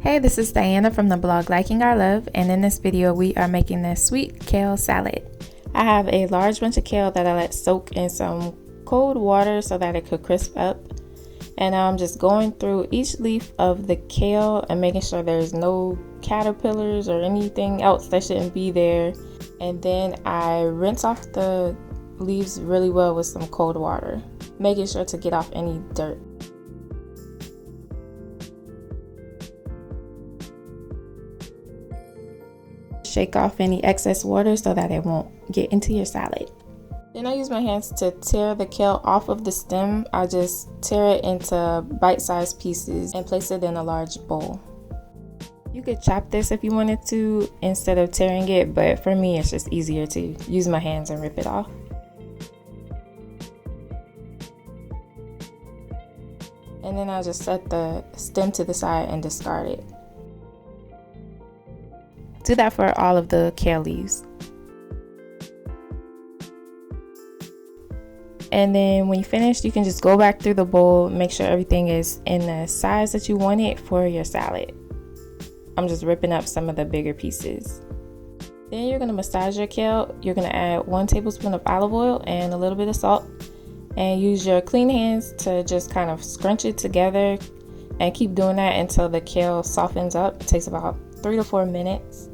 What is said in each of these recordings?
Hey, this is Diana from the blog Liking Our Love, and in this video we are making this sweet kale salad. I have a large bunch of kale that I let soak in some cold water so that it could crisp up. And now I'm just going through each leaf of the kale and making sure there's no caterpillars or anything else that shouldn't be there. And then I rinse off the leaves really well with some cold water, making sure to get off any dirt. Shake off any excess water so that it won't get into your salad. Then I use my hands to tear the kale off of the stem. I just tear it into bite-sized pieces and place it in a large bowl. You could chop this if you wanted to instead of tearing it, but for me it's just easier to use my hands and rip it off. And then I'll just set the stem to the side and discard it. Do that for all of the kale leaves. And then when you finish, you can just go back through the bowl, make sure everything is in the size that you want it for your salad. I'm just ripping up some of the bigger pieces. Then you're going to massage your kale. You're going to add 1 tablespoon of olive oil and a little bit of salt, and use your clean hands to just kind of scrunch it together, and keep doing that until the kale softens up. It takes about 3 to 4 minutes,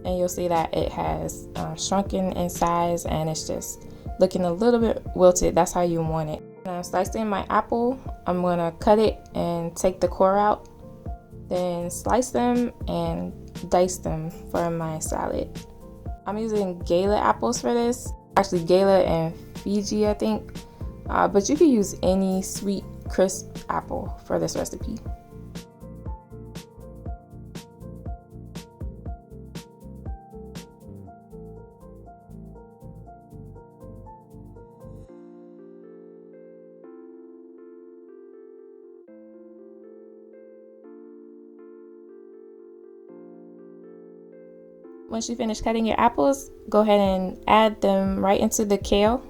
and you'll see that it has shrunken in size and it's just looking a little bit wilted. That's how you want it. Now I'm slicing my apple. I'm gonna cut it and take the core out, then slice them and dice them for my salad. I'm using Gala apples for this, actually Gala and Fiji I think, but you can use any sweet crisp apple for this recipe. Once you finish cutting your apples, go ahead and add them right into the kale.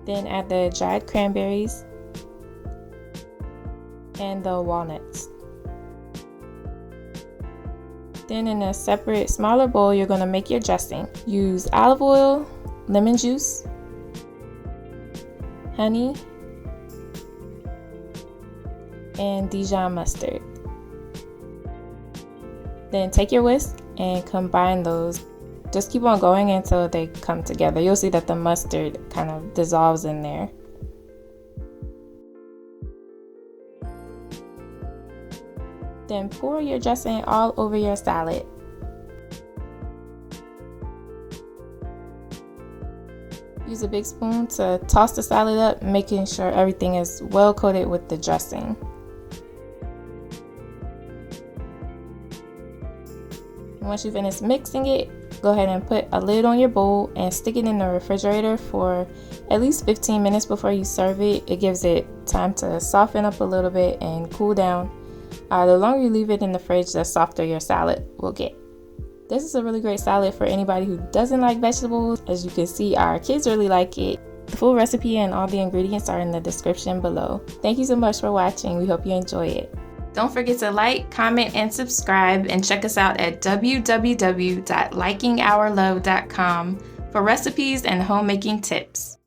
Then add the dried cranberries and the walnuts. Then in a separate, smaller bowl, you're going to make your dressing. Use olive oil, lemon juice, honey, and Dijon mustard. Then take your whisk and combine those. Just keep on going until they come together. You'll see that the mustard kind of dissolves in there. Then pour your dressing all over your salad. Use a big spoon to toss the salad up, making sure everything is well coated with the dressing. Once you finish mixing it, go ahead and put a lid on your bowl and stick it in the refrigerator for at least 15 minutes before you serve it. It gives it time to soften up a little bit and cool down. The longer you leave it in the fridge, the softer your salad will get. This is a really great salad for anybody who doesn't like vegetables. As you can see, our kids really like it. The full recipe and all the ingredients are in the description below. Thank you so much for watching. We hope you enjoy it. Don't forget to like, comment, and subscribe, and check us out at www.likingourlove.com for recipes and homemaking tips.